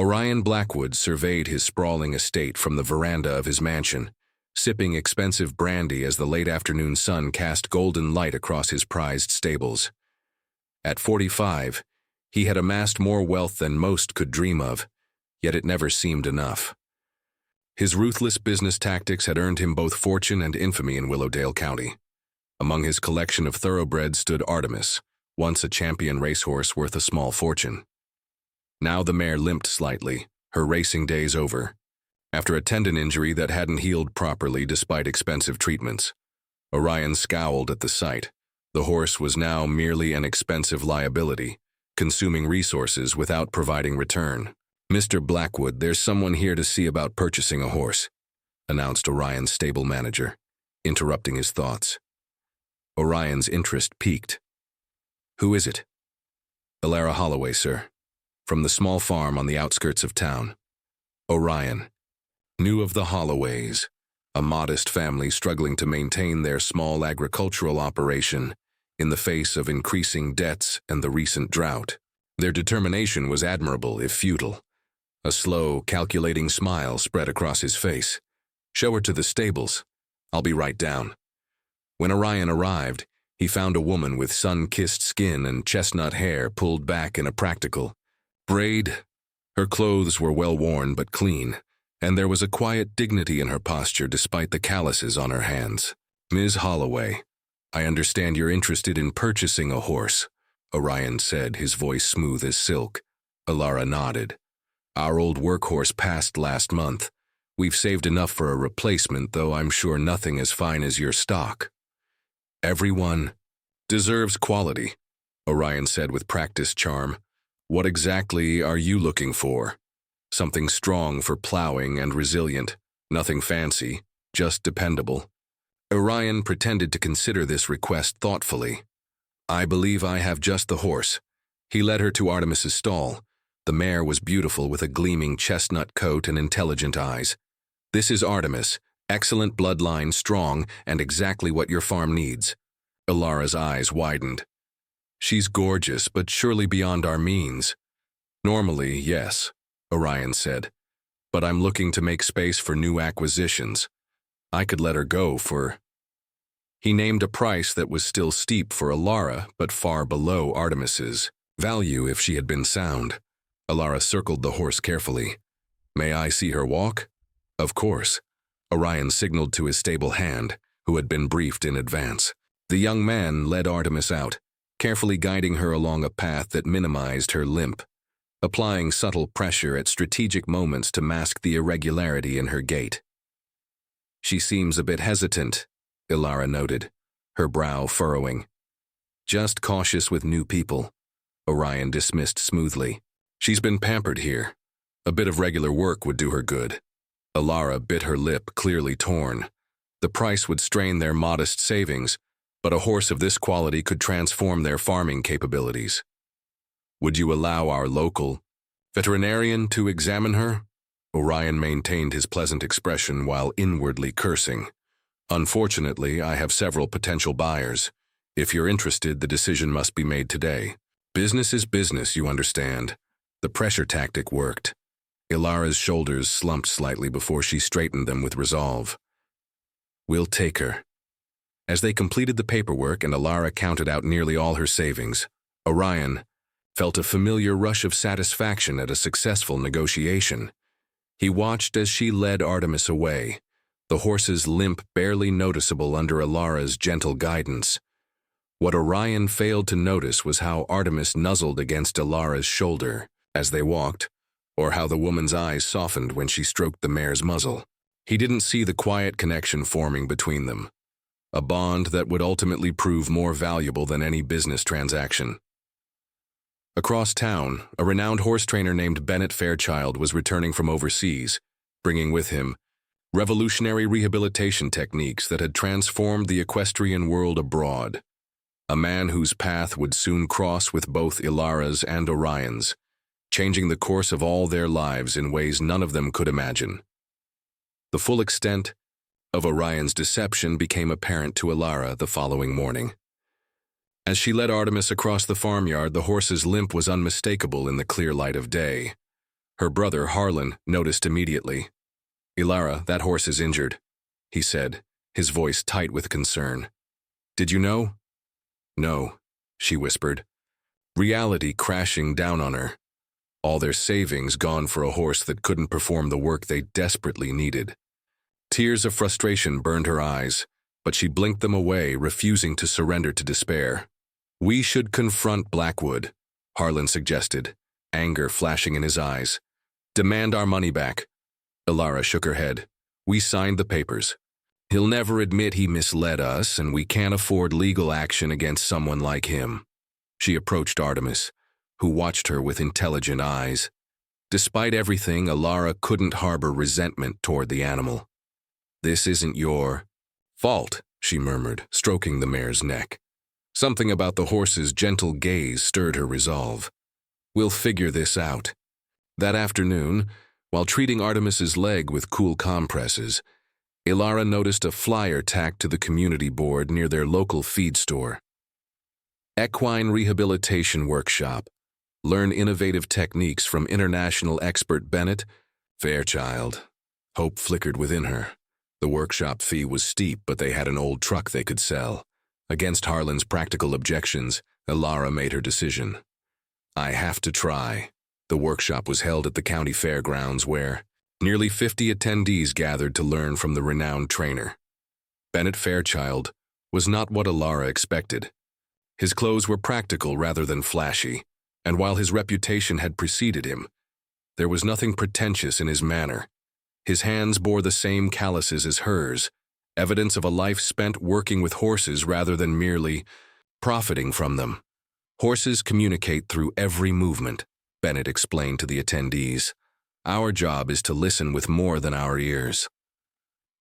Orion Blackwood surveyed his sprawling estate from the veranda of his mansion, sipping expensive brandy as the late afternoon sun cast golden light across his prized stables. At 45, he had amassed more wealth than most could dream of, yet it never seemed enough. His ruthless business tactics had earned him both fortune and infamy in Willowdale County. Among his collection of thoroughbreds stood Artemis, once a champion racehorse worth a small fortune. Now the mare limped slightly, her racing days over, after a tendon injury that hadn't healed properly despite expensive treatments. Orion scowled at the sight. The horse was now merely an expensive liability, consuming resources without providing return. "Mr. Blackwood, there's someone here to see about purchasing a horse," announced Orion's stable manager, interrupting his thoughts. Orion's interest piqued. "Who is it?" "Elara Holloway, sir, from the small farm on the outskirts of town." Orion knew of the Holloways, a modest family struggling to maintain their small agricultural operation in the face of increasing debts and the recent drought. Their determination was admirable, if futile. A slow, calculating smile spread across his face. "Show her to the stables. I'll be right down." When Orion arrived, he found a woman with sun-kissed skin and chestnut hair pulled back in a practical braid. Her clothes were well worn but clean, and there was a quiet dignity in her posture despite the calluses on her hands. "Ms. Holloway, I understand you're interested in purchasing a horse," Orion said, his voice smooth as silk. Elara nodded. "Our old workhorse passed last month. We've saved enough for a replacement, though I'm sure nothing as fine as your stock." "Everyone deserves quality," Orion said with practiced charm. "What exactly are you looking for?" "Something strong for plowing and resilient. Nothing fancy, just dependable." Orion pretended to consider this request thoughtfully. "I believe I have just the horse." He led her to Artemis's stall. The mare was beautiful with a gleaming chestnut coat and intelligent eyes. "This is Artemis, excellent bloodline, strong, and exactly what your farm needs." Elara's eyes widened. "She's gorgeous, but surely beyond our means." "Normally, yes," Orion said, "but I'm looking to make space for new acquisitions. I could let her go for—" He named a price that was still steep for Elara, but far below Artemis's value if she had been sound. Elara circled the horse carefully. "May I see her walk?" "Of course." Orion signaled to his stable hand, who had been briefed in advance. The young man led Artemis out, carefully guiding her along a path that minimized her limp, applying subtle pressure at strategic moments to mask the irregularity in her gait. "She seems a bit hesitant," Elara noted, her brow furrowing. "Just cautious with new people," Orion dismissed smoothly. "She's been pampered here. A bit of regular work would do her good." Elara bit her lip, clearly torn. The price would strain their modest savings, but a horse of this quality could transform their farming capabilities. "Would you allow our local veterinarian to examine her?" Orion maintained his pleasant expression while inwardly cursing. "Unfortunately, I have several potential buyers. If you're interested, the decision must be made today. Business is business, you understand." The pressure tactic worked. Elara's shoulders slumped slightly before she straightened them with resolve. "We'll take her." As they completed the paperwork and Elara counted out nearly all her savings, Orion felt a familiar rush of satisfaction at a successful negotiation. He watched as she led Artemis away, the horse's limp barely noticeable under Elara's gentle guidance. What Orion failed to notice was how Artemis nuzzled against Elara's shoulder as they walked, or how the woman's eyes softened when she stroked the mare's muzzle. He didn't see the quiet connection forming between them, a bond that would ultimately prove more valuable than any business transaction. Across town, a renowned horse trainer named Bennett Fairchild was returning from overseas, bringing with him revolutionary rehabilitation techniques that had transformed the equestrian world abroad. A man whose path would soon cross with both Elara's and Orion's, changing the course of all their lives in ways none of them could imagine. The full extent of Orion's deception became apparent to Elara the following morning. As she led Artemis across the farmyard, the horse's limp was unmistakable in the clear light of day. Her brother, Harlan, noticed immediately. "Ilara, that horse is injured," he said, his voice tight with concern. "Did you know?" "No," she whispered, reality crashing down on her. All their savings gone for a horse that couldn't perform the work they desperately needed. Tears of frustration burned her eyes, but she blinked them away, refusing to surrender to despair. "We should confront Blackwood," Harlan suggested, anger flashing in his eyes. "Demand our money back." Ilara shook her head. "We signed the papers. He'll never admit he misled us, and we can't afford legal action against someone like him." She approached Artemis, who watched her with intelligent eyes. Despite everything, Ilara couldn't harbor resentment toward the animal. "This isn't your fault," she murmured, stroking the mare's neck. Something about the horse's gentle gaze stirred her resolve. "We'll figure this out." That afternoon, while treating Artemis's leg with cool compresses, Ilara noticed a flyer tacked to the community board near their local feed store. Equine Rehabilitation Workshop. Learn innovative techniques from international expert Bennett Fairchild. Hope flickered within her. The workshop fee was steep, but they had an old truck they could sell. Against Harlan's practical objections, Ilara made her decision. "I have to try." The workshop was held at the county fairgrounds where nearly 50 attendees gathered to learn from the renowned trainer. Bennett Fairchild was not what Ilara expected. His clothes were practical rather than flashy, and while his reputation had preceded him, there was nothing pretentious in his manner. His hands bore the same calluses as hers, evidence of a life spent working with horses rather than merely profiting from them. "Horses communicate through every movement," Bennett explained to the attendees. "Our job is to listen with more than our ears."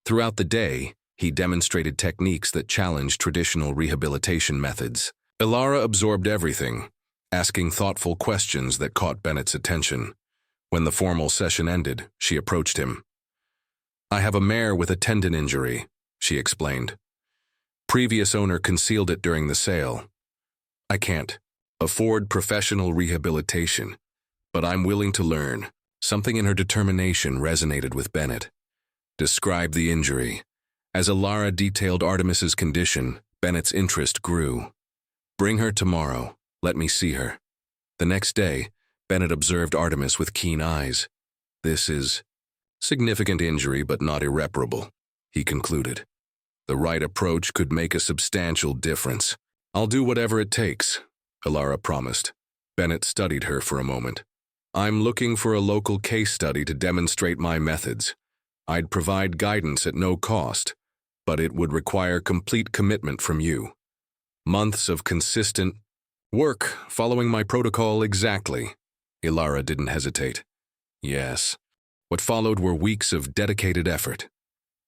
Throughout the day, he demonstrated techniques that challenged traditional rehabilitation methods. Ilara absorbed everything, asking thoughtful questions that caught Bennett's attention. When the formal session ended, she approached him. "I have a mare with a tendon injury," she explained. "Previous owner concealed it during the sale. I can't afford professional rehabilitation, but I'm willing to learn." Something in her determination resonated with Bennett. "Describe the injury." As Ilara detailed Artemis's condition, Bennett's interest grew. "Bring her tomorrow. Let me see her." The next day, Bennett observed Artemis with keen eyes. "This is significant injury, but not irreparable," he concluded. "The right approach could make a substantial difference." "I'll do whatever it takes," Ilara promised. Bennett studied her for a moment. "I'm looking for a local case study to demonstrate my methods. I'd provide guidance at no cost, but it would require complete commitment from you. Months of consistent work following my protocol exactly." Ilara didn't hesitate. "Yes." What followed were weeks of dedicated effort.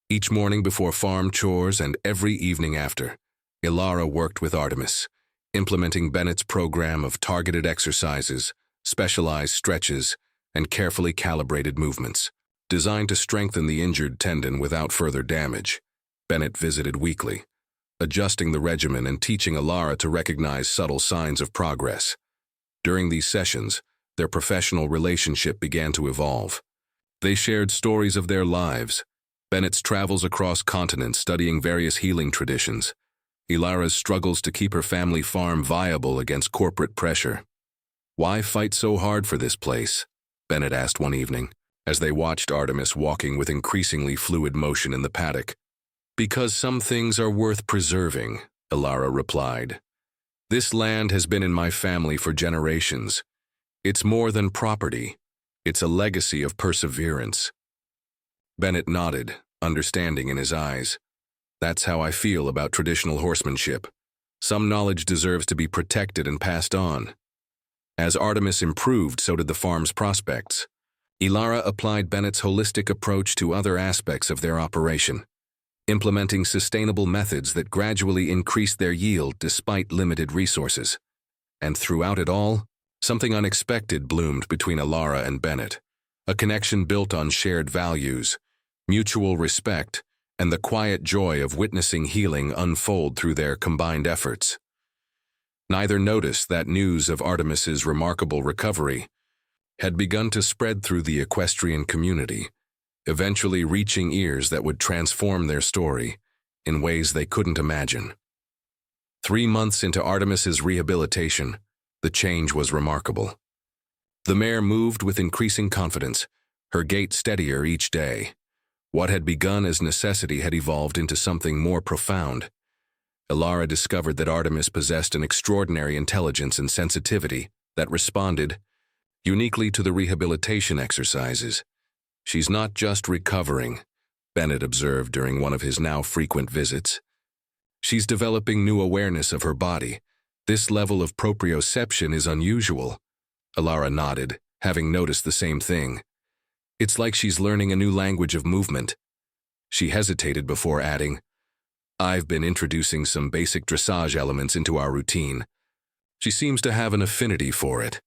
Each morning before farm chores and every evening after, Ilara worked with Artemis, implementing Bennett's program of targeted exercises, specialized stretches, and carefully calibrated movements, designed to strengthen the injured tendon without further damage. Bennett visited weekly, adjusting the regimen and teaching Ilara to recognize subtle signs of progress. During these sessions, their professional relationship began to evolve. They shared stories of their lives, Bennett's travels across continents studying various healing traditions, Ilara's struggles to keep her family farm viable against corporate pressure. "Why fight so hard for this place?" Bennett asked one evening, as they watched Artemis walking with increasingly fluid motion in the paddock. "Because some things are worth preserving," Ilara replied. "This land has been in my family for generations. It's more than property. It's a legacy of perseverance." Bennett nodded, understanding in his eyes. "That's how I feel about traditional horsemanship. Some knowledge deserves to be protected and passed on." As Artemis improved, so did the farm's prospects. Ilara applied Bennett's holistic approach to other aspects of their operation, implementing sustainable methods that gradually increased their yield despite limited resources. And throughout it all, something unexpected bloomed between Ilara and Bennett, a connection built on shared values, mutual respect, and the quiet joy of witnessing healing unfold through their combined efforts. Neither noticed that news of Artemis's remarkable recovery had begun to spread through the equestrian community, eventually reaching ears that would transform their story in ways they couldn't imagine. 3 months into Artemis's rehabilitation, the change was remarkable. The mare moved with increasing confidence, her gait steadier each day. What had begun as necessity had evolved into something more profound. Ilara discovered that Artemis possessed an extraordinary intelligence and sensitivity that responded uniquely to the rehabilitation exercises. "She's not just recovering," Bennett observed during one of his now frequent visits. "She's developing new awareness of her body. This level of proprioception is unusual." Ilara nodded, having noticed the same thing. "It's like she's learning a new language of movement." She hesitated before adding, "I've been introducing some basic dressage elements into our routine. She seems to have an affinity for it."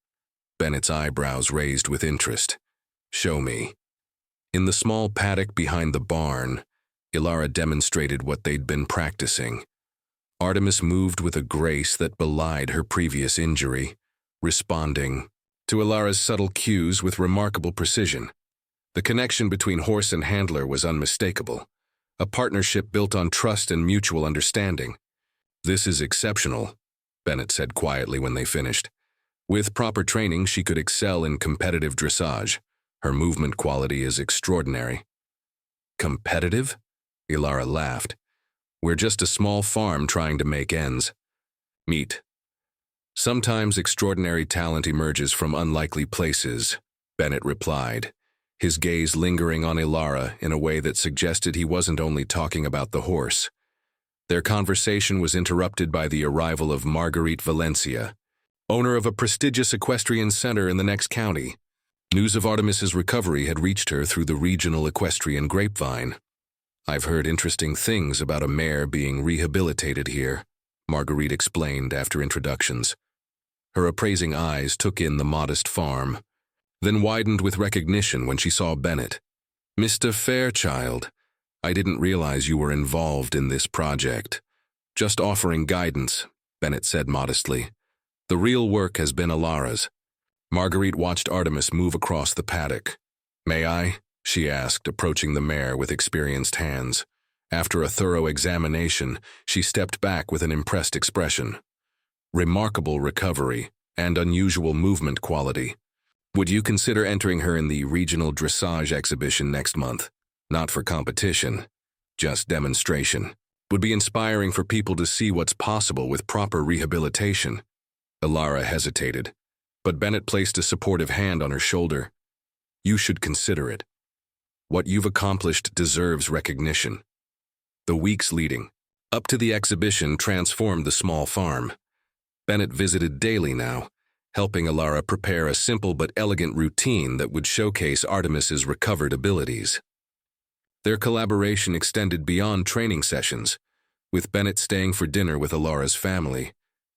Bennett's eyebrows raised with interest. "Show me." In the small paddock behind the barn, Ilara demonstrated what they'd been practicing. Artemis moved with a grace that belied her previous injury, responding to Ilara's subtle cues with remarkable precision. The connection between horse and handler was unmistakable, a partnership built on trust and mutual understanding. "This is exceptional," Bennett said quietly when they finished. "With proper training, she could excel in competitive dressage. Her movement quality is extraordinary." "Competitive?" Ilara laughed. "We're just a small farm trying to make ends meet. Sometimes extraordinary talent emerges from unlikely places," Bennett replied, his gaze lingering on Ilara in a way that suggested he wasn't only talking about the horse. Their conversation was interrupted by the arrival of Marguerite Valencia, owner of a prestigious equestrian center in the next county. News of Artemis's recovery had reached her through the regional equestrian grapevine. "I've heard interesting things about a mare being rehabilitated here," Marguerite explained after introductions. Her appraising eyes took in the modest farm, then widened with recognition when she saw Bennett. "Mr. Fairchild, I didn't realize you were involved in this project." "Just offering guidance," Bennett said modestly. "The real work has been Ilara's." Marguerite watched Artemis move across the paddock. "May I?" she asked, approaching the mare with experienced hands. After a thorough examination, she stepped back with an impressed expression. "Remarkable recovery and unusual movement quality. Would you consider entering her in the regional dressage exhibition next month? Not for competition, just demonstration. Would be inspiring for people to see what's possible with proper rehabilitation." Ilara hesitated, but Bennett placed a supportive hand on her shoulder. "You should consider it. What you've accomplished deserves recognition." The weeks leading up to the exhibition transformed the small farm. Bennett visited daily now, helping Ilara prepare a simple but elegant routine that would showcase Artemis's recovered abilities. Their collaboration extended beyond training sessions, with Bennett staying for dinner with Ilara's family,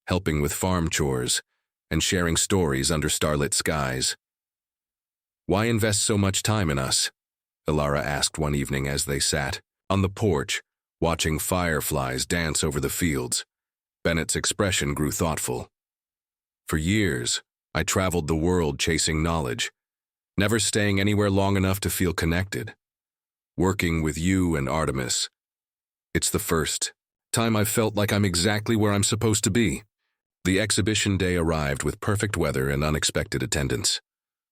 helping with farm chores, and sharing stories under starlit skies. "Why invest so much time in us?" Ilara asked one evening as they sat on the porch, watching fireflies dance over the fields. Bennett's expression grew thoughtful. "For years, I traveled the world chasing knowledge, never staying anywhere long enough to feel connected. Working with you and Artemis, it's the first time I've felt like I'm exactly where I'm supposed to be." The exhibition day arrived with perfect weather and unexpected attendance.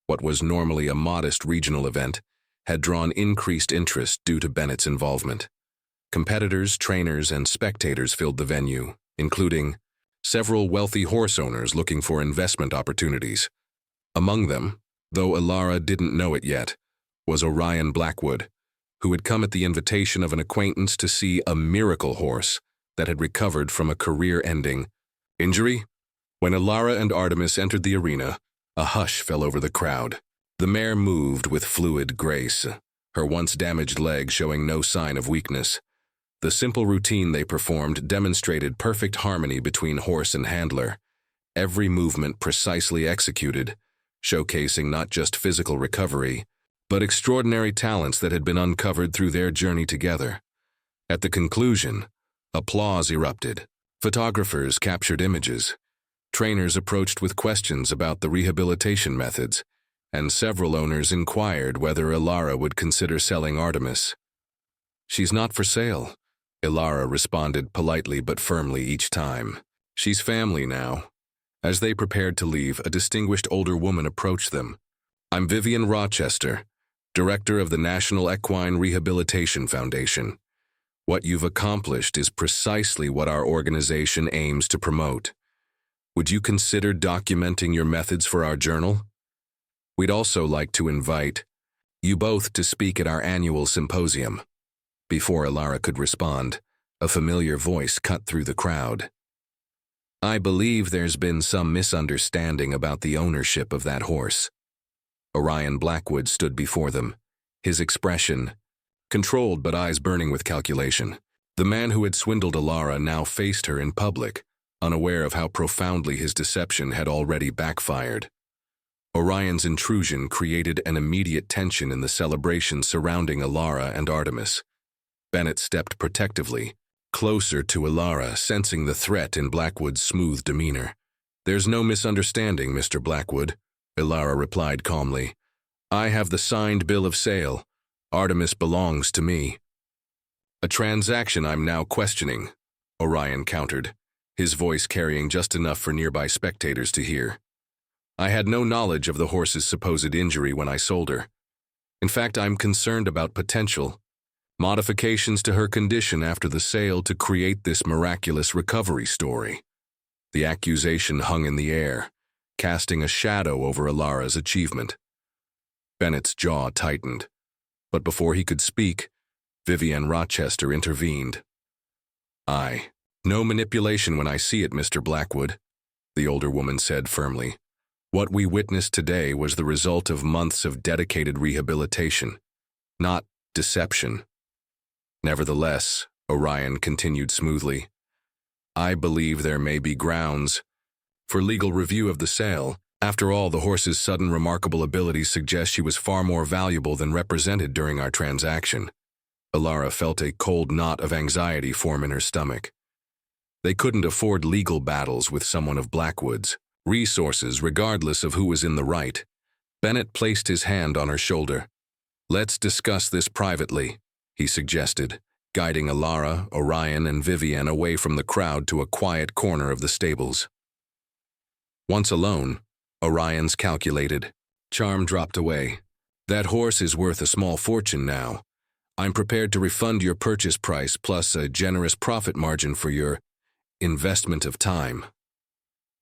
What was normally a modest regional event had drawn increased interest due to Bennett's involvement. Competitors, trainers, and spectators filled the venue, including several wealthy horse owners looking for investment opportunities. Among them, though Ilara didn't know it yet, was Orion Blackwood, who had come at the invitation of an acquaintance to see a miracle horse that had recovered from a career-ending injury. When Ilara and Artemis entered the arena, a hush fell over the crowd. The mare moved with fluid grace, her once damaged leg showing no sign of weakness. The simple routine they performed demonstrated perfect harmony between horse and handler, every movement precisely executed, showcasing not just physical recovery, but extraordinary talents that had been uncovered through their journey together. At the conclusion, applause erupted. Photographers captured images. Trainers approached with questions about the rehabilitation methods, and several owners inquired whether Ilara would consider selling Artemis. "She's not for sale," Ilara responded politely but firmly each time. "She's family now." As they prepared to leave, a distinguished older woman approached them. "I'm Vivian Rochester, Director of the National Equine Rehabilitation Foundation. What you've accomplished is precisely what our organization aims to promote. Would you consider documenting your methods for our journal? We'd also like to invite you both to speak at our annual symposium." Before Ilara could respond, a familiar voice cut through the crowd. "I believe there's been some misunderstanding about the ownership of that horse." Orion Blackwood stood before them, his expression controlled but eyes burning with calculation. The man who had swindled Ilara now faced her in public, unaware of how profoundly his deception had already backfired. Orion's intrusion created an immediate tension in the celebration surrounding Ilara and Artemis. Bennett stepped protectively, closer to Ilara, sensing the threat in Blackwood's smooth demeanor. "There's no misunderstanding, Mr. Blackwood," Ilara replied calmly. "I have the signed bill of sale. Artemis belongs to me." "A transaction I'm now questioning," Orion countered, his voice carrying just enough for nearby spectators to hear. "I had no knowledge of the horse's supposed injury when I sold her. In fact, I'm concerned about potential modifications to her condition after the sale to create this miraculous recovery story." The accusation hung in the air, casting a shadow over Ilara's achievement. Bennett's jaw tightened, but before he could speak, Vivian Rochester intervened. "No manipulation when I see it, Mr. Blackwood," the older woman said firmly. "What we witnessed today was the result of months of dedicated rehabilitation, not deception." Nevertheless, Orion continued smoothly, "I believe there may be grounds for legal review of the sale. After all, the horse's sudden remarkable abilities suggest she was far more valuable than represented during our transaction." Ilara felt a cold knot of anxiety form in her stomach. They couldn't afford legal battles with someone of Blackwood's resources, regardless of who was in the right. Bennett placed his hand on her shoulder. "Let's discuss this privately," he suggested, guiding Ilara, Orion, and Vivian away from the crowd to a quiet corner of the stables. Once alone, Orion's calculated charm dropped away. "That horse is worth a small fortune now. I'm prepared to refund your purchase price plus a generous profit margin for your investment of time."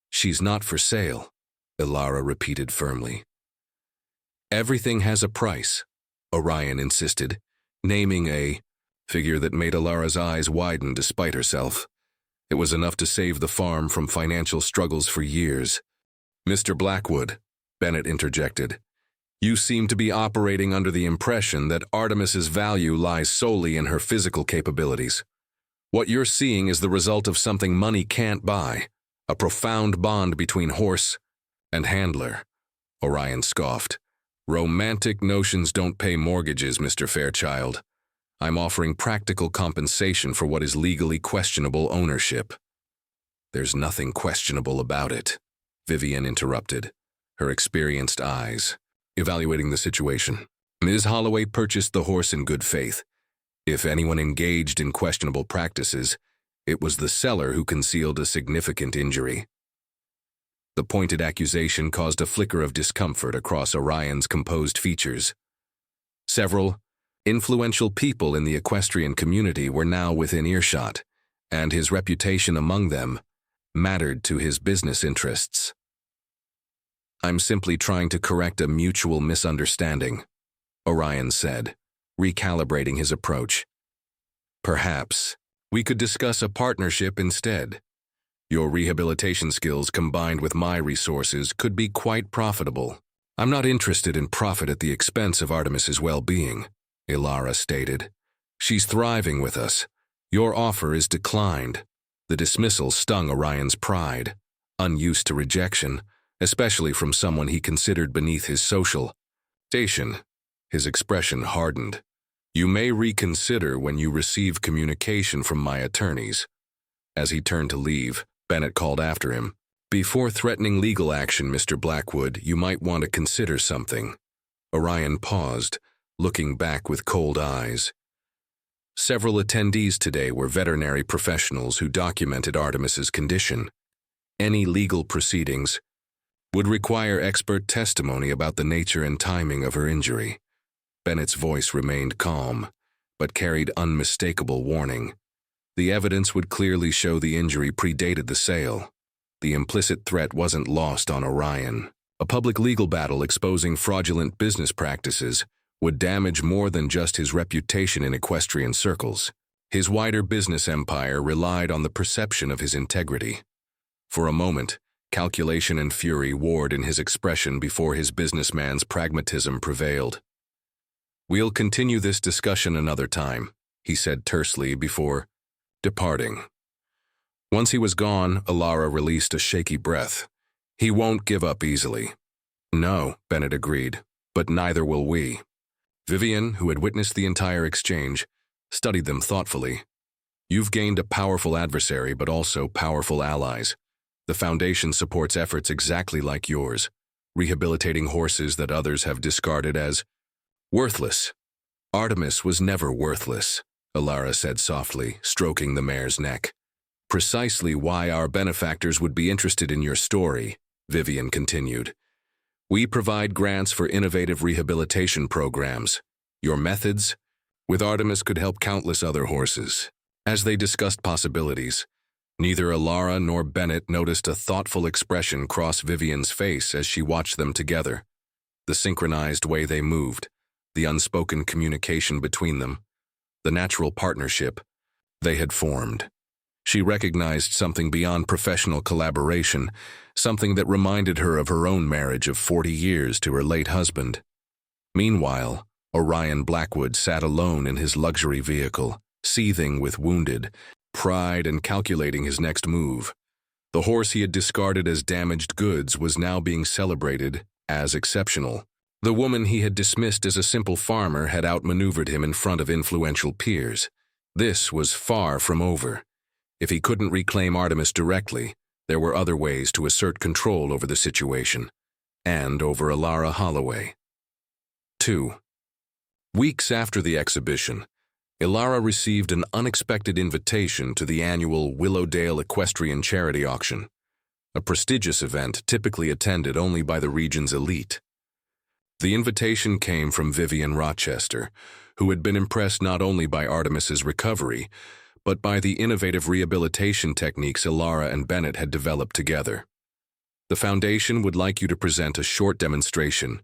"She's not for sale," Ilara repeated firmly. "Everything has a price," Orion insisted, naming a figure that made Ilara's eyes widen despite herself. It was enough to save the farm from financial struggles for years. "Mr. Blackwood," Bennett interjected, "you seem to be operating under the impression that Artemis's value lies solely in her physical capabilities. What you're seeing is the result of something money can't buy, a profound bond between horse and handler." Orion scoffed. "Romantic notions don't pay mortgages, Mr. Fairchild. I'm offering practical compensation for what is legally questionable ownership." "There's nothing questionable about it," Vivian interrupted, her experienced eyes evaluating the situation. "Ms. Holloway purchased the horse in good faith. If anyone engaged in questionable practices, it was the seller who concealed a significant injury." The pointed accusation caused a flicker of discomfort across Orion's composed features. Several influential people in the equestrian community were now within earshot, and his reputation among them mattered to his business interests. "I'm simply trying to correct a mutual misunderstanding," Orion said, recalibrating his approach. "Perhaps we could discuss a partnership instead. Your rehabilitation skills combined with my resources could be quite profitable." "I'm not interested in profit at the expense of Artemis's well-being," Ilara stated. "She's thriving with us. Your offer is declined." The dismissal stung Orion's pride, unused to rejection, especially from someone he considered beneath his social station. His expression hardened. "You may reconsider when you receive communication from my attorneys." As he turned to leave, Bennett called after him. Before threatening legal action, Mr. Blackwood, you might want to consider something. Orion paused, looking back with cold eyes. Several attendees today were veterinary professionals who documented Artemis's condition. Any legal proceedings would require expert testimony about the nature and timing of her injury. Bennett's voice remained calm, but carried unmistakable warning. The evidence would clearly show the injury predated the sale. The implicit threat wasn't lost on Orion. A public legal battle exposing fraudulent business practices would damage more than just his reputation in equestrian circles. His wider business empire relied on the perception of his integrity. For a moment, calculation and fury warred in his expression before his businessman's pragmatism prevailed. "We'll continue this discussion another time," he said tersely before departing. Once he was gone, Alara released a shaky breath. "He won't give up easily." "No," Bennett agreed, "but neither will we." Vivian, who had witnessed the entire exchange, studied them thoughtfully. "You've gained a powerful adversary, but also powerful allies. The Foundation supports efforts exactly like yours, rehabilitating horses that others have discarded as worthless." "Artemis was never worthless," Alara said softly, stroking the mare's neck. "Precisely why our benefactors would be interested in your story," Vivian continued. "We provide grants for innovative rehabilitation programs. Your methods, with Artemis, could help countless other horses." As they discussed possibilities, neither Alara nor Bennett noticed a thoughtful expression cross Vivian's face as she watched them together. The synchronized way they moved, the unspoken communication between them, the natural partnership they had formed. She recognized something beyond professional collaboration, something that reminded her of her own marriage of 40 years to her late husband. Meanwhile, Orion Blackwood sat alone in his luxury vehicle, seething with wounded pride and calculating his next move. The horse he had discarded as damaged goods was now being celebrated as exceptional. The woman he had dismissed as a simple farmer had outmaneuvered him in front of influential peers. This was far from over. If he couldn't reclaim Artemis directly, there were other ways to assert control over the situation, and over Alara Holloway. 2. Weeks after the exhibition, Alara received an unexpected invitation to the annual Willowdale Equestrian Charity Auction, a prestigious event typically attended only by the region's elite. The invitation came from Vivian Rochester, who had been impressed not only by Artemis's recovery, but by the innovative rehabilitation techniques Alara and Bennett had developed together. "The Foundation would like you to present a short demonstration,"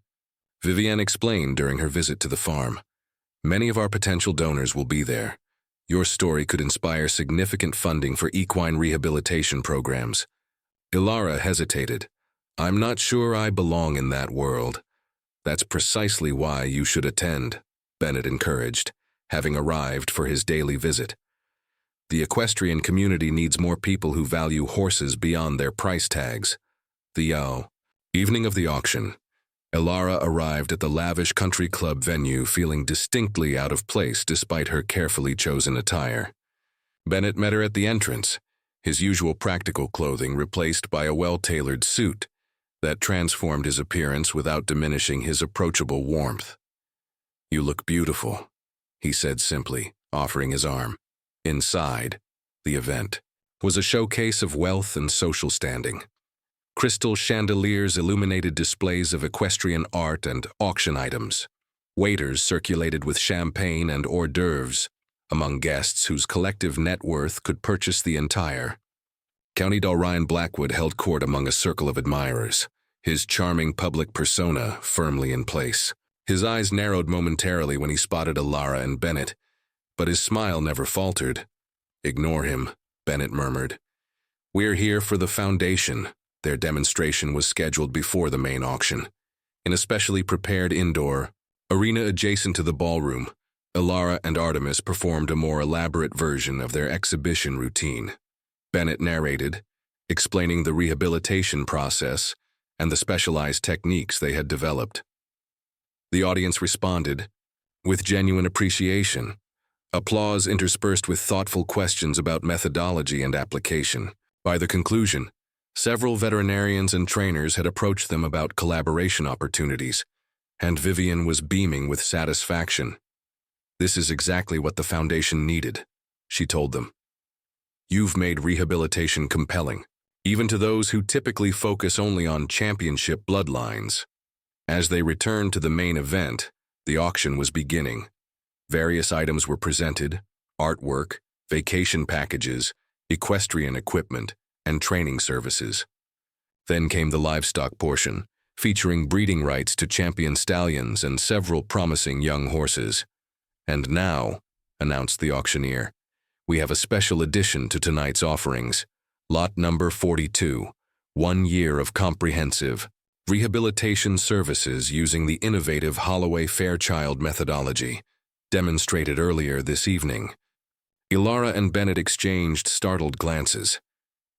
Vivian explained during her visit to the farm. "Many of our potential donors will be there. Your story could inspire significant funding for equine rehabilitation programs." Alara hesitated. "I'm not sure I belong in that world." "That's precisely why you should attend," Bennett encouraged, having arrived for his daily visit. "The equestrian community needs more people who value horses beyond their price tags." The evening of the auction, Alara arrived at the lavish country club venue feeling distinctly out of place despite her carefully chosen attire. Bennett met her at the entrance, his usual practical clothing replaced by a well-tailored suit that transformed his appearance without diminishing his approachable warmth. "You look beautiful," he said simply, offering his arm. Inside, the event was a showcase of wealth and social standing. Crystal chandeliers illuminated displays of equestrian art and auction items. Waiters circulated with champagne and hors d'oeuvres among guests whose collective net worth could purchase the entire. County Orion Blackwood held court among a circle of admirers, his charming public persona firmly in place. His eyes narrowed momentarily when he spotted Alara and Bennett, but his smile never faltered. "Ignore him," Bennett murmured. "We're here for the Foundation." Their demonstration was scheduled before the main auction. In a specially prepared indoor arena adjacent to the ballroom, Alara and Artemis performed a more elaborate version of their exhibition routine. Bennett narrated, explaining the rehabilitation process and the specialized techniques they had developed. The audience responded with genuine appreciation, applause interspersed with thoughtful questions about methodology and application. By the conclusion, Several veterinarians and trainers had approached them about collaboration opportunities, and Vivian was beaming with satisfaction. "This is exactly what the foundation needed," she told them. "You've made rehabilitation compelling, even to those who typically focus only on championship bloodlines." As they returned to the main event, the auction was beginning. Various items were presented: artwork, vacation packages, equestrian equipment, and training services. Then came the livestock portion, featuring breeding rights to champion stallions and several promising young horses. "And now," announced the auctioneer, "we have a special addition to tonight's offerings. Lot number 42, 1 year of comprehensive rehabilitation services using the innovative Holloway Fairchild methodology, demonstrated earlier this evening." Ilara and Bennett exchanged startled glances.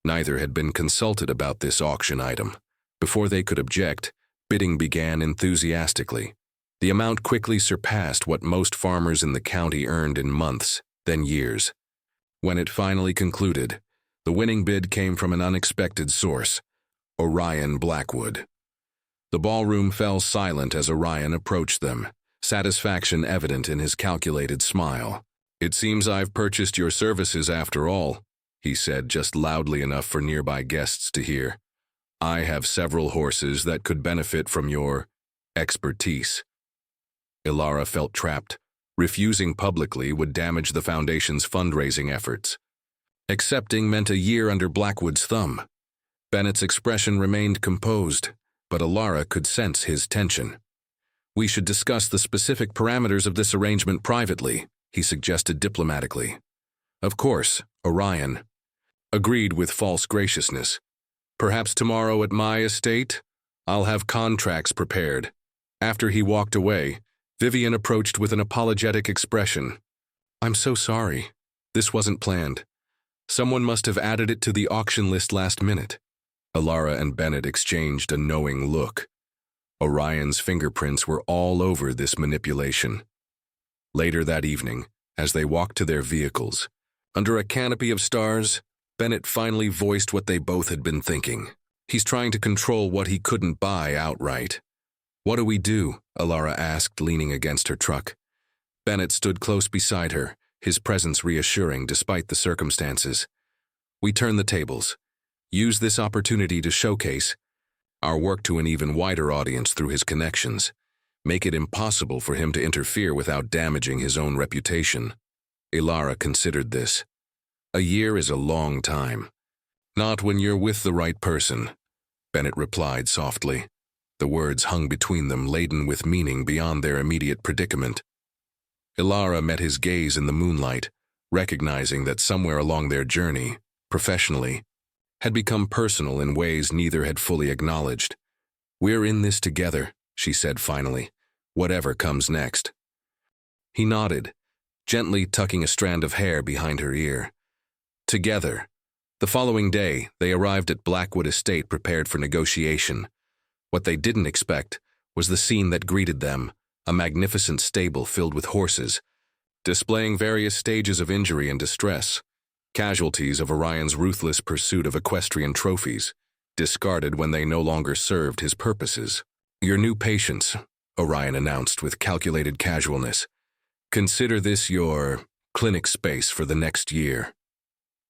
Neither had been consulted about this auction item. Before they could object, bidding began enthusiastically. The amount quickly surpassed what most farmers in the county earned in months, then years. When it finally concluded, the winning bid came from an unexpected source: Orion Blackwood. The ballroom fell silent as Orion approached them, satisfaction evident in his calculated smile. "It seems I've purchased your services after all," he said just loudly enough for nearby guests to hear. "I have several horses that could benefit from your expertise." Ilara felt trapped. Refusing publicly would damage the foundation's fundraising efforts. Accepting meant a year under Blackwood's thumb. Bennett's expression remained composed, but Ilara could sense his tension. "We should discuss the specific parameters of this arrangement privately," he suggested diplomatically. "Of course," Orion agreed with false graciousness. "Perhaps tomorrow at my estate? I'll have contracts prepared." After he walked away, Vivian approached with an apologetic expression. "I'm so sorry. This wasn't planned. Someone must have added it to the auction list last minute." Ilara and Bennett exchanged a knowing look. Orion's fingerprints were all over this manipulation. Later that evening, as they walked to their vehicles, under a canopy of stars, Bennett finally voiced what they both had been thinking. He's trying to control what he couldn't buy outright. "What do we do?" Ilara asked, leaning against her truck. Bennett stood close beside her, his presence reassuring despite the circumstances. "We turn the tables. Use this opportunity to showcase our work to an even wider audience through his connections. Make it impossible for him to interfere without damaging his own reputation." Ilara considered this. "A year is a long time." "Not when you're with the right person," Bennett replied softly. The words hung between them, laden with meaning beyond their immediate predicament. Ilara met his gaze in the moonlight, recognizing that somewhere along their journey, professionally, had become personal in ways neither had fully acknowledged. "We're in this together," she said finally, "whatever comes next." He nodded, gently tucking a strand of hair behind her ear. Together. The following day, they arrived at Blackwood Estate prepared for negotiation. What they didn't expect was the scene that greeted them, a magnificent stable filled with horses, displaying various stages of injury and distress, casualties of Orion's ruthless pursuit of equestrian trophies, discarded when they no longer served his purposes. "Your new patients," Orion announced with calculated casualness. "Consider this your clinic space for the next year."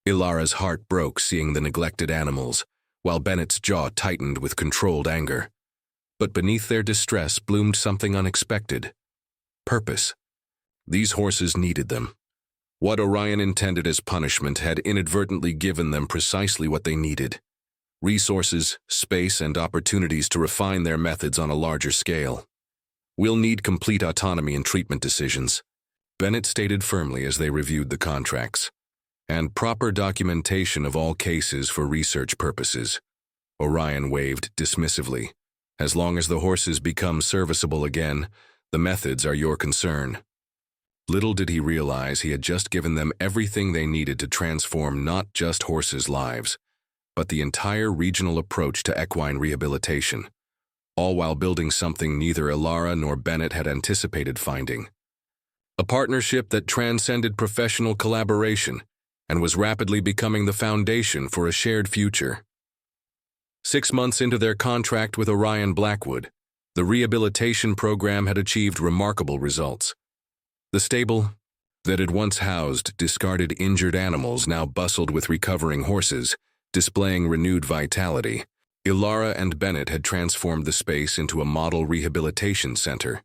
Ilara's heart broke seeing the neglected animals, while Bennett's jaw tightened with controlled anger. But beneath their distress bloomed something unexpected: purpose. These horses needed them. What Orion intended as punishment had inadvertently given them precisely what they needed: resources, space, and opportunities to refine their methods on a larger scale. "We'll need complete autonomy in treatment decisions," Bennett stated firmly as they reviewed the contracts. "And proper documentation of all cases for research purposes," Orion waved dismissively. "As long as the horses become serviceable again, the methods are your concern." Little did he realize he had just given them everything they needed to transform not just horses' lives, but the entire regional approach to equine rehabilitation, all while building something neither Ilara nor Bennett had anticipated finding. A partnership that transcended professional collaboration and was rapidly becoming the foundation for a shared future. 6 months into their contract with Orion Blackwood, the rehabilitation program had achieved remarkable results. The stable that had once housed discarded injured animals now bustled with recovering horses, displaying renewed vitality. Ilara and Bennett had transformed the space into a model rehabilitation center,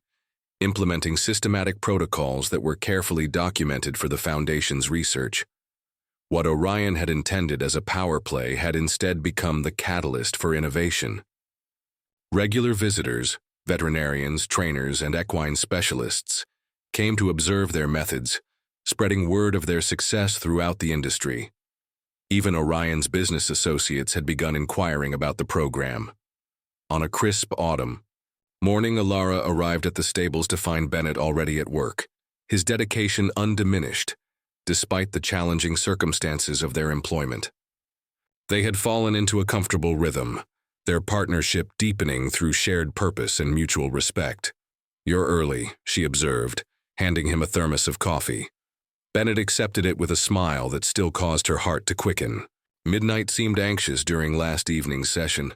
implementing systematic protocols that were carefully documented for the Foundation's research. What Orion had intended as a power play had instead become the catalyst for innovation. Regular visitors, veterinarians, trainers, and equine specialists came to observe their methods, spreading word of their success throughout the industry. Even Orion's business associates had begun inquiring about the program. On a crisp autumn morning, Ilara arrived at the stables to find Bennett already at work, his dedication undiminished, despite the challenging circumstances of their employment. They had fallen into a comfortable rhythm, their partnership deepening through shared purpose and mutual respect. "You're early," she observed, handing him a thermos of coffee. Bennett accepted it with a smile that still caused her heart to quicken. Midnight seemed anxious during last evening's session.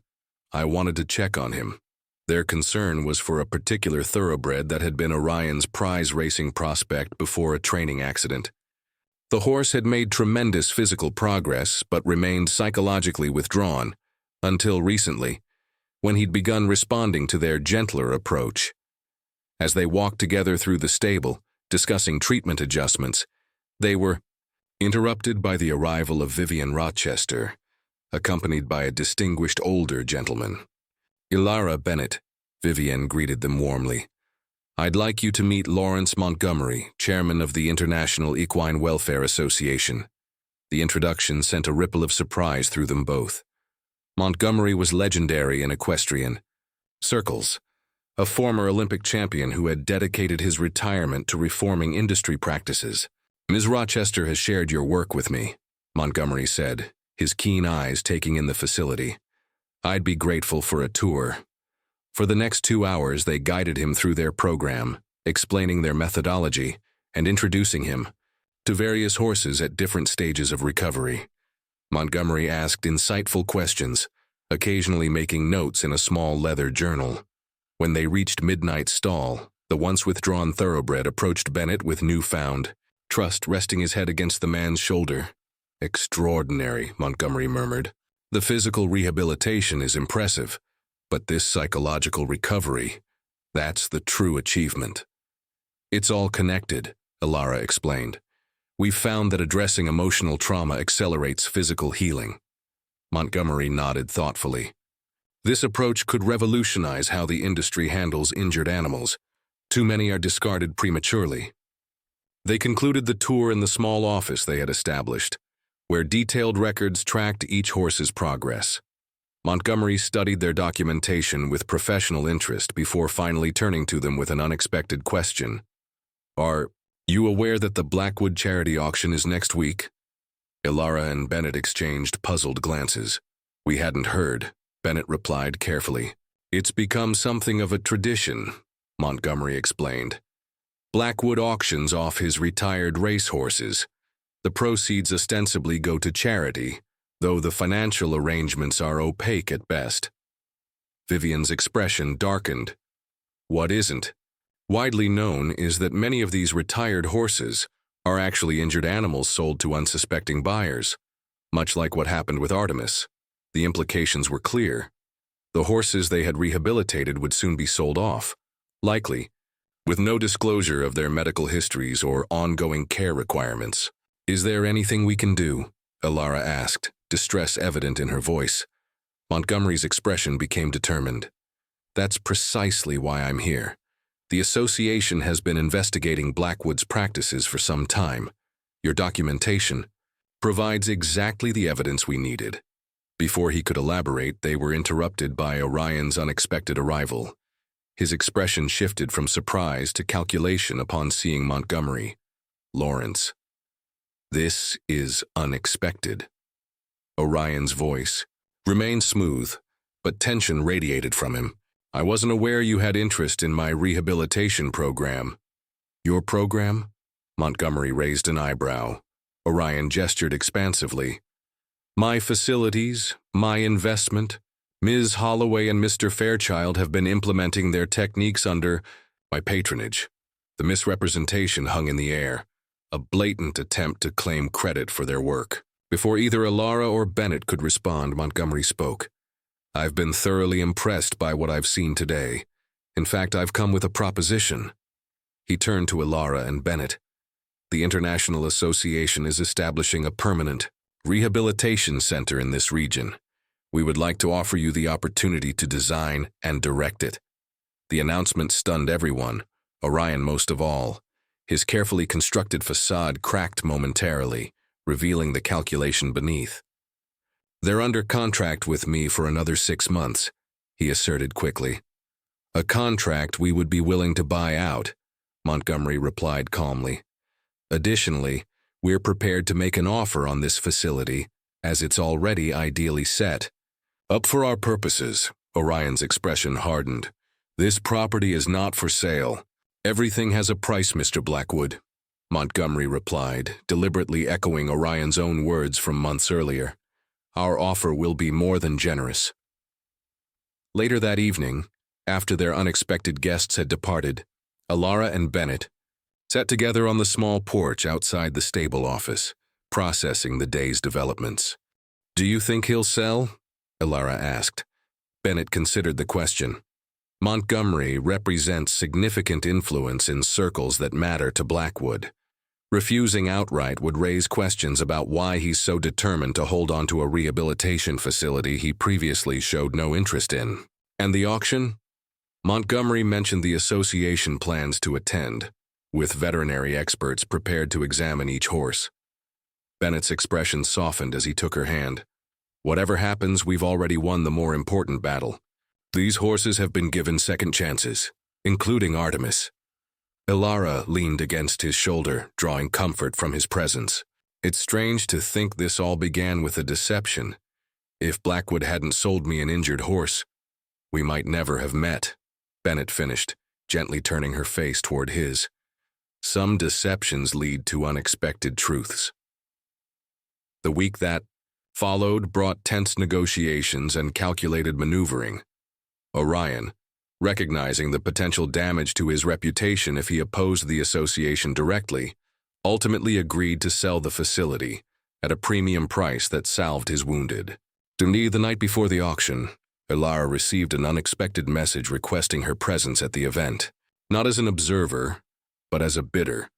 I wanted to check on him. Their concern was for a particular thoroughbred that had been Orion's prize racing prospect before a training accident. The horse had made tremendous physical progress but remained psychologically withdrawn, until recently, when he'd begun responding to their gentler approach. As they walked together through the stable, discussing treatment adjustments, they were interrupted by the arrival of Vivian Rochester, accompanied by a distinguished older gentleman. "Ilara Bennett," Vivian greeted them warmly. "I'd like you to meet Lawrence Montgomery, chairman of the International Equine Welfare Association." The introduction sent a ripple of surprise through them both. Montgomery was legendary in equestrian circles, a former Olympic champion who had dedicated his retirement to reforming industry practices. "Ms. Rochester has shared your work with me," Montgomery said, his keen eyes taking in the facility. "I'd be grateful for a tour." For the next 2 hours, they guided him through their program, explaining their methodology and introducing him to various horses at different stages of recovery. Montgomery asked insightful questions, occasionally making notes in a small leather journal. When they reached Midnight's stall, the once withdrawn thoroughbred approached Bennett with newfound trust, resting his head against the man's shoulder. "Extraordinary," Montgomery murmured. "The physical rehabilitation is impressive, but this psychological recovery, that's the true achievement." "It's all connected," Ilara explained. "We've found that addressing emotional trauma accelerates physical healing." Montgomery nodded thoughtfully. "This approach could revolutionize how the industry handles injured animals. Too many are discarded prematurely." They concluded the tour in the small office they had established, where detailed records tracked each horse's progress. Montgomery studied their documentation with professional interest before finally turning to them with an unexpected question. "Are you aware that the Blackwood charity auction is next week?" Ilara and Bennett exchanged puzzled glances. "We hadn't heard," Bennett replied carefully. "It's become something of a tradition," Montgomery explained. "Blackwood auctions off his retired racehorses. The proceeds ostensibly go to charity, though the financial arrangements are opaque at best." Vivian's expression darkened. "What isn't widely known is that many of these retired horses are actually injured animals sold to unsuspecting buyers, much like what happened with Artemis." The implications were clear. The horses they had rehabilitated would soon be sold off, likely with no disclosure of their medical histories or ongoing care requirements. "Is there anything we can do?" Ilara asked, distress evident in her voice. Montgomery's expression became determined. "That's precisely why I'm here. The association has been investigating Blackwood's practices for some time. Your documentation provides exactly the evidence we needed." Before he could elaborate, they were interrupted by Orion's unexpected arrival. His expression shifted from surprise to calculation upon seeing Montgomery. "Lawrence, this is unexpected." Orion's voice remained smooth, but tension radiated from him. "I wasn't aware you had interest in my rehabilitation program." "Your program?" Montgomery raised an eyebrow. Orion gestured expansively. "My facilities, my investment, Ms. Holloway and Mr. Fairchild have been implementing their techniques under my patronage. The misrepresentation hung in the air, a blatant attempt to claim credit for their work. Before either Alara or Bennett could respond, Montgomery spoke. I've been thoroughly impressed by what I've seen today. In fact, I've come with a proposition. He turned to Alara and Bennett. The International Association is establishing a permanent rehabilitation center in this region. We would like to offer you the opportunity to design and direct it. The announcement stunned everyone, Orion most of all. His carefully constructed facade cracked momentarily, revealing the calculation beneath. They're under contract with me for another 6 months, he asserted quickly. A contract we would be willing to buy out, Montgomery replied calmly. Additionally, we're prepared to make an offer on this facility, as it's already ideally set. Up for our purposes, Orion's expression hardened. This property is not for sale. Everything has a price, Mr. Blackwood, Montgomery replied, deliberately echoing Orion's own words from months earlier. Our offer will be more than generous. Later that evening, after their unexpected guests had departed, Alara and Bennett sat together on the small porch outside the stable office, processing the day's developments. Do you think he'll sell? Alara asked. Bennett considered the question. Montgomery represents significant influence in circles that matter to Blackwood. Refusing outright would raise questions about why he's so determined to hold on to a rehabilitation facility he previously showed no interest in. And the auction? Montgomery mentioned the association plans to attend, with veterinary experts prepared to examine each horse. Bennett's expression softened as he took her hand. Whatever happens, we've already won the more important battle. These horses have been given second chances, including Artemis. Alara leaned against his shoulder, drawing comfort from his presence. It's strange to think this all began with a deception. If Blackwood hadn't sold me an injured horse, we might never have met, Bennett finished, gently turning her face toward his. Some deceptions lead to unexpected truths. The week that followed brought tense negotiations and calculated maneuvering. Orion, recognizing the potential damage to his reputation if he opposed the association directly, ultimately agreed to sell the facility at a premium price that salved his wounded. The night before the auction, Alara received an unexpected message requesting her presence at the event, not as an observer, but as a bidder,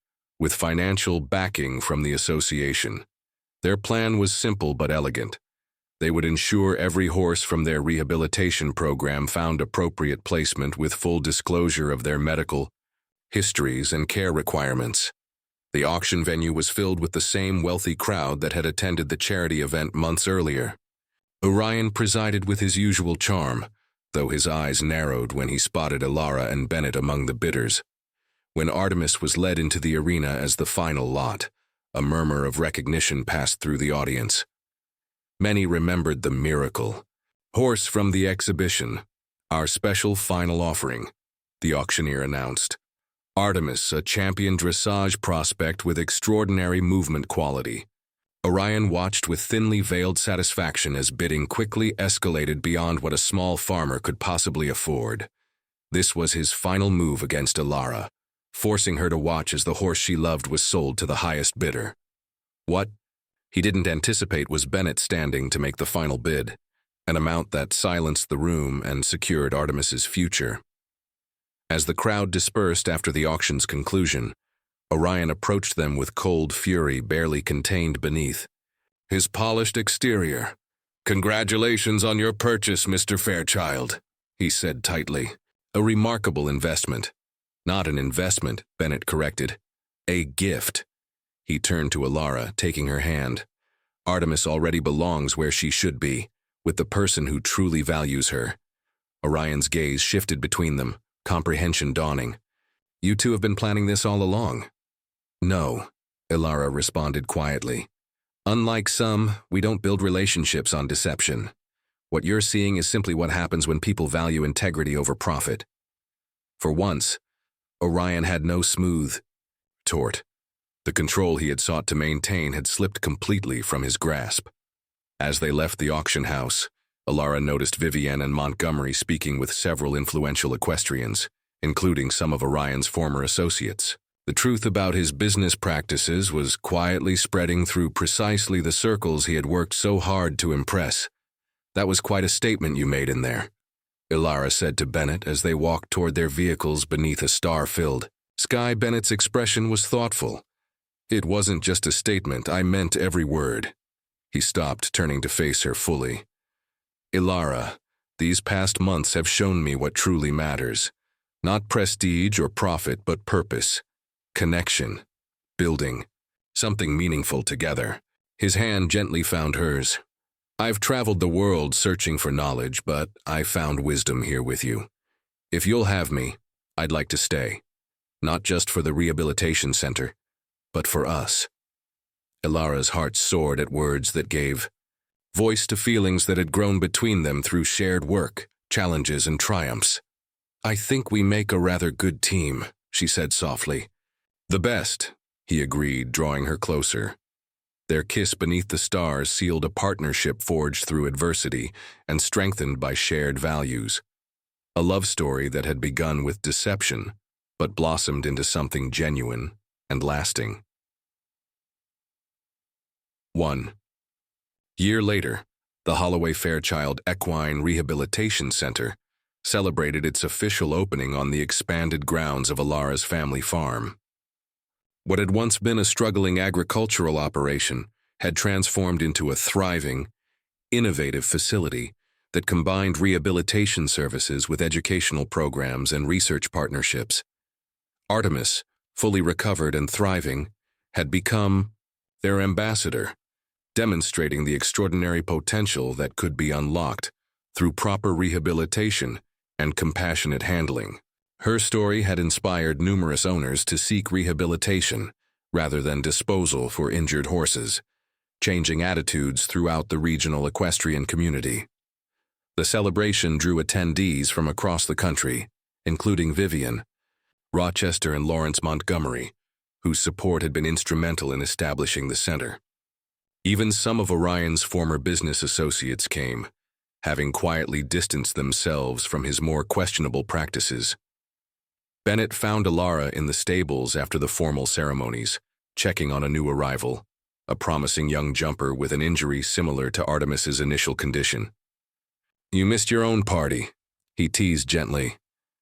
with financial backing from the association. Their plan was simple but elegant. They would ensure every horse from their rehabilitation program found appropriate placement with full disclosure of their medical histories and care requirements. The auction venue was filled with the same wealthy crowd that had attended the charity event months earlier. Orion presided with his usual charm, though his eyes narrowed when he spotted Alara and Bennett among the bidders. When Artemis was led into the arena as the final lot, a murmur of recognition passed through the audience. Many remembered the miracle. Horse from the exhibition, our special final offering, the auctioneer announced. Artemis, a champion dressage prospect with extraordinary movement quality. Orion watched with thinly veiled satisfaction as bidding quickly escalated beyond what a small farmer could possibly afford. This was his final move against Alara, forcing her to watch as the horse she loved was sold to the highest bidder. What he didn't anticipate was Bennett standing to make the final bid, an amount that silenced the room and secured Artemis's future. As the crowd dispersed after the auction's conclusion, Orion approached them with cold fury barely contained beneath his polished exterior. "Congratulations on your purchase, Mr. Fairchild," he said tightly. "A remarkable investment." "Not an investment," Bennett corrected. "A gift." He turned to Alara, taking her hand. "Artemis already belongs where she should be, with the person who truly values her." Orion's gaze shifted between them, comprehension dawning. "You two have been planning this all along?" "No," Alara responded quietly. "Unlike some, we don't build relationships on deception. What you're seeing is simply what happens when people value integrity over profit." For once, Orion had no smooth retort. The control he had sought to maintain had slipped completely from his grasp. As they left the auction house, Alara noticed Vivienne and Montgomery speaking with several influential equestrians, including some of Orion's former associates. The truth about his business practices was quietly spreading through precisely the circles he had worked so hard to impress. "That was quite a statement you made in there," Ilara said to Bennett as they walked toward their vehicles beneath a star-filled sky. Bennett's expression was thoughtful. "It wasn't just a statement, I meant every word." He stopped, turning to face her fully. "Ilara, these past months have shown me what truly matters. Not prestige or profit, but purpose. Connection. Building. Something meaningful together." His hand gently found hers. "I've traveled the world searching for knowledge, but I found wisdom here with you. If you'll have me, I'd like to stay. Not just for the rehabilitation center, but for us." Ilara's heart soared at words that gave voice to feelings that had grown between them through shared work, challenges, and triumphs. "I think we make a rather good team," she said softly. "The best," he agreed, drawing her closer. Their kiss beneath the stars sealed a partnership forged through adversity and strengthened by shared values. A love story that had begun with deception, but blossomed into something genuine and lasting. 1. Year later, the Holloway Fairchild Equine Rehabilitation Center celebrated its official opening on the expanded grounds of Ilara's family farm. What had once been a struggling agricultural operation had transformed into a thriving, innovative facility that combined rehabilitation services with educational programs and research partnerships. Artemis, fully recovered and thriving, had become their ambassador, demonstrating the extraordinary potential that could be unlocked through proper rehabilitation and compassionate handling. Her story had inspired numerous owners to seek rehabilitation rather than disposal for injured horses, changing attitudes throughout the regional equestrian community. The celebration drew attendees from across the country, including Vivienne, Rochester, and Lawrence Montgomery, whose support had been instrumental in establishing the center. Even some of Orion's former business associates came, having quietly distanced themselves from his more questionable practices. Bennett found Ilara in the stables after the formal ceremonies, checking on a new arrival, a promising young jumper with an injury similar to Artemis's initial condition. "You missed your own party," he teased gently.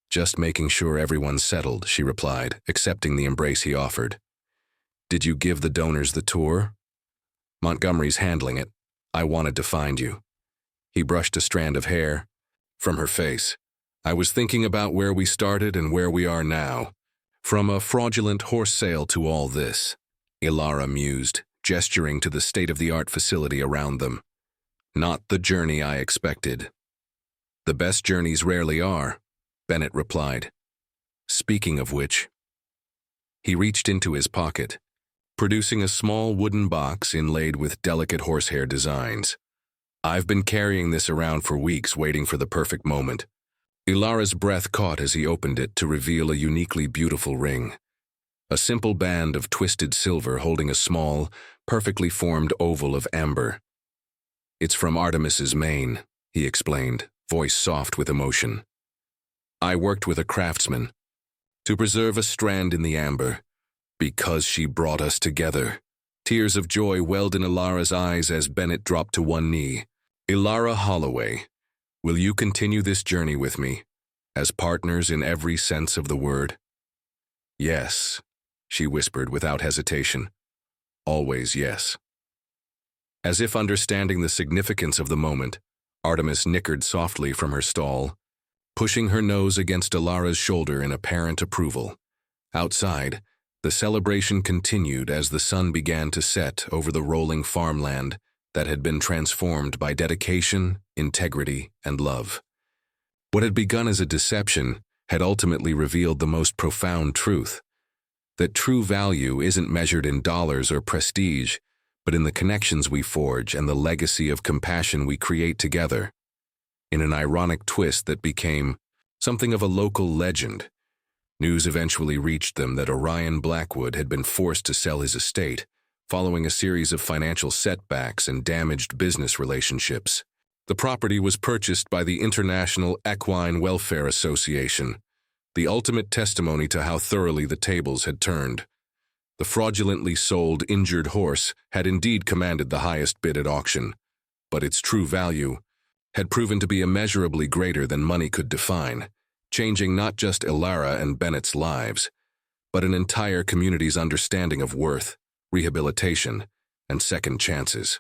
"Just making sure everyone's settled," she replied, accepting the embrace he offered. "Did you give the donors the tour?" "Montgomery's handling it. I wanted to find you." He brushed a strand of hair from her face. "I was thinking about where we started and where we are now. From a fraudulent horse sale to all this," Ilara mused, gesturing to the state-of-the-art facility around them. "Not the journey I expected." "The best journeys rarely are," Bennett replied. "Speaking of which," he reached into his pocket, producing a small wooden box inlaid with delicate horsehair designs. "I've been carrying this around for weeks, waiting for the perfect moment." Ilara's breath caught as he opened it to reveal a uniquely beautiful ring. A simple band of twisted silver holding a small, perfectly formed oval of amber. "It's from Artemis's mane," he explained, voice soft with emotion. "I worked with a craftsman to preserve a strand in the amber, because she brought us together." Tears of joy welled in Ilara's eyes as Bennett dropped to one knee. "Ilara Holloway, will you continue this journey with me, as partners in every sense of the word?" "Yes," she whispered without hesitation. "Always yes." As if understanding the significance of the moment, Artemis nickered softly from her stall, pushing her nose against Ilara's shoulder in apparent approval. Outside, the celebration continued as the sun began to set over the rolling farmland that had been transformed by dedication, integrity, and love. What had begun as a deception had ultimately revealed the most profound truth: that true value isn't measured in dollars or prestige, but in the connections we forge and the legacy of compassion we create together. In an ironic twist that became something of a local legend, news eventually reached them that Orion Blackwood had been forced to sell his estate, following a series of financial setbacks and damaged business relationships. The property was purchased by the International Equine Welfare Association, the ultimate testimony to how thoroughly the tables had turned. The fraudulently sold injured horse had indeed commanded the highest bid at auction, but its true value had proven to be immeasurably greater than money could define, changing not just Ilara and Bennett's lives, but an entire community's understanding of worth, rehabilitation, and second chances.